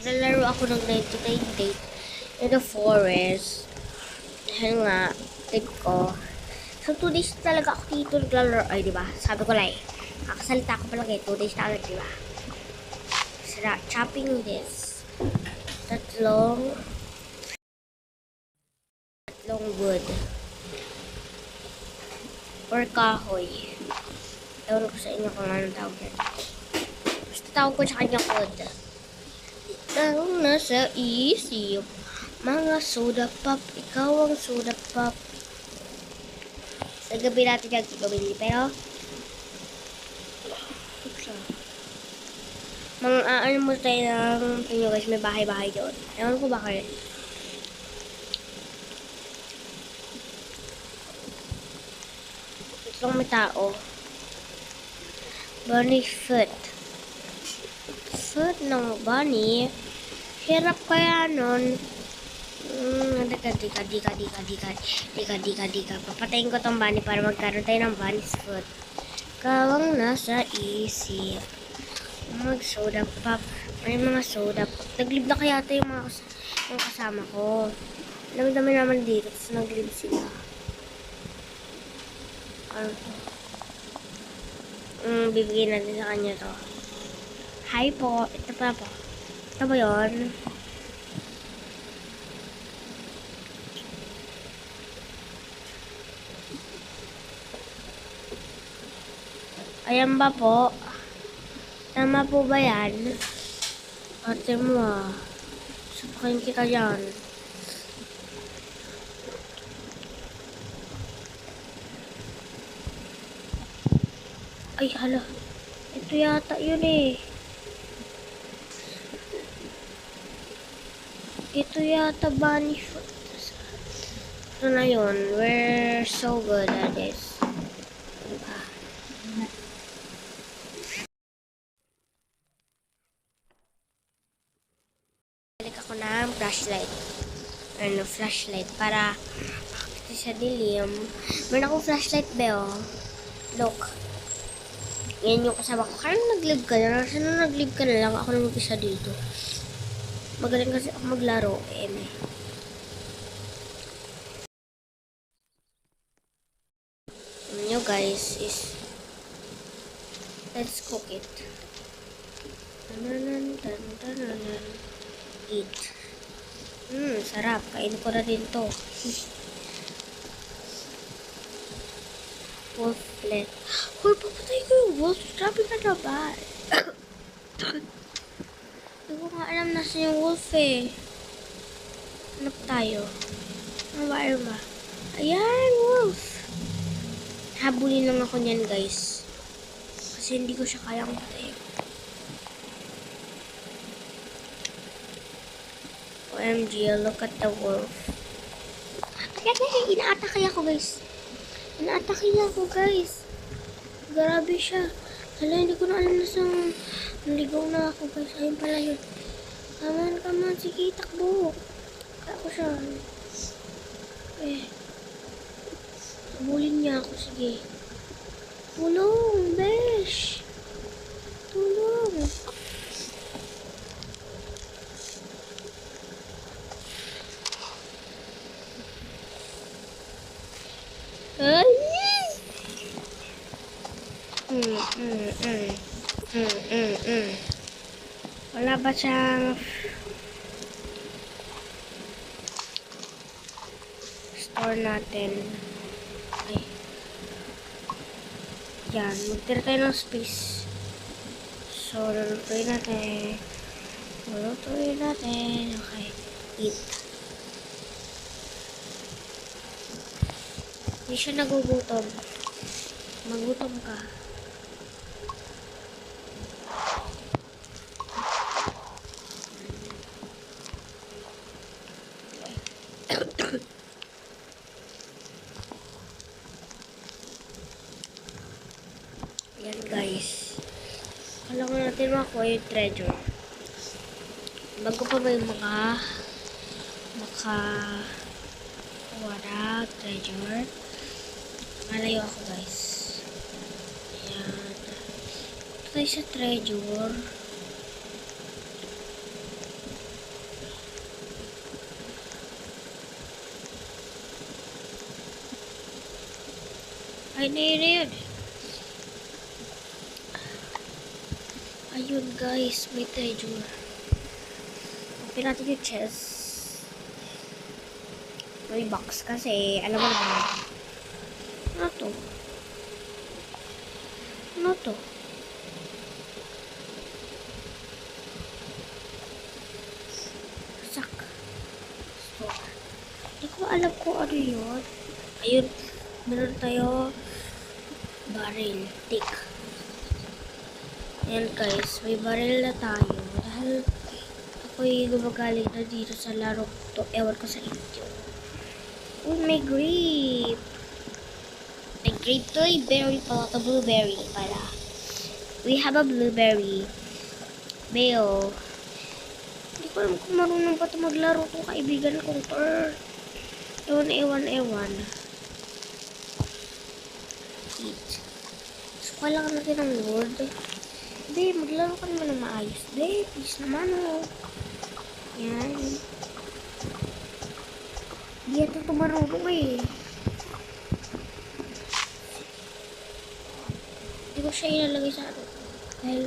Naglalaro ako ng 99 Days in the Forest. Dahil nga, tip ko. So, 2 days talaga ako dito naglalaro. Ay, diba? Sabi ko lang eh. Kakasalita ko pa lang eh. 2 days na agad, diba? Sarap. Chopping this. Tatlong wood. Or kahoy. Ewan ko sa inyo kung anong tawag yan. Basta tawag ko sa kanya wood. Ikaw nasa isip. Mga soda pop. Ikaw ang soda pop. Sa gabi natin yung gagawin. Pero ano mo tayo ng inyo guys. May bahay-bahay doon. Ewan ko bakit. Itong may tao. Bunny foot. Foot ng bunny. Hirap kaya nun. Dika. Papatayin ko tong bunny para magkaroon tayo ng bunny's foot. Kawang nasa isip. Mag-soda pop. May mga soda pop. Naglib na kaya tayo yung mga kasama ko. Dami-dami naman dito. Tapos naglib sila. Bibigyan natin sa kanya to. Hi po. Ito pa po. Ito ba yun? Ayan ba po? Tama po ba yan? Ate mo Supakin kita dyan. Ay, hala. Ito yata yun eh. Ito yata bunny foot. Ito na yun. We're so good at this. Balik ako ng flashlight. Flashlight para makakita sa dilim. Meron akong flashlight ba Look. Yan yung kasama ko. Kaya nag-live ka na. Sana nag-live ka na lang. Ako na mag-isa dito. Magaling kasi ako maglaro. Nyo guys is let's cook it. Eat. Sarap. Kain ko na din to. Wolf flesh. Hoy, papatay ko yung wolf. Grabe ka na ba? Hindi ko nga alam nasa yung wolf eh. Hanap tayo. Ano ba? Ayan, wolf. Habulin lang ako niyan guys. Kasi hindi ko siya kayang patayin. OMG, look at the wolf. Inaatake ako guys. Grabe siya. Hala, hindi ko na alam na naligaw na ako guys. Ayun pala yun. Come on. Sige, takbo. Kaya ko siya. Habulin niya ako. Sige. Tulong, besh. Tulong. Ay! Wala ba siyang store natin? Ay. Yan. Magtira tayo ng space. So, lulutuin natin. Okay. Eat. Hindi siya nagugutom. Magutom ka. Yan guys. Kailangan natin makuha yung treasure. Bago pa ba yung wala treasure. Malayo ako guys. Ayan. Ito tayo sa treasure. akin na yun. Ayun guys, may treasure. Open natin yung chest. May box kasi, alam mo naman. Ano to? Ano to? Sak. Store. Hindi ko alam kung ano yun. Ayun, meron tayo barrel. Tick. Ayan guys, may barrel na tayo. Dahil ako'y gumagaling na dito sa laro to. Ewan ko sa inyo. Oh, may grape. May grape to. Berry pala to. Blueberry pala. We have a blueberry. Mayo. Hindi ko alam kung marunong pa ito maglaro kung kaibigan kong to. Ewan. Eat. So, kailangan natin ng wood. Be, maglaro ka naman ng maayos. Be, please naman oh. Yan. Hindi ito marunong eh. Hindi ko siya ilalagay sa ano. Dahil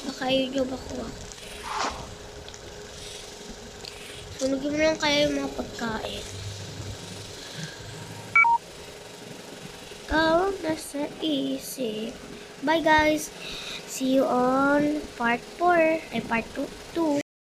baka ayaw nyo makuha. Sunugin mo lang kaya yung mga pagkain. Ikaw nasa isip. Bye guys! See you on part 4. Ay, part 2.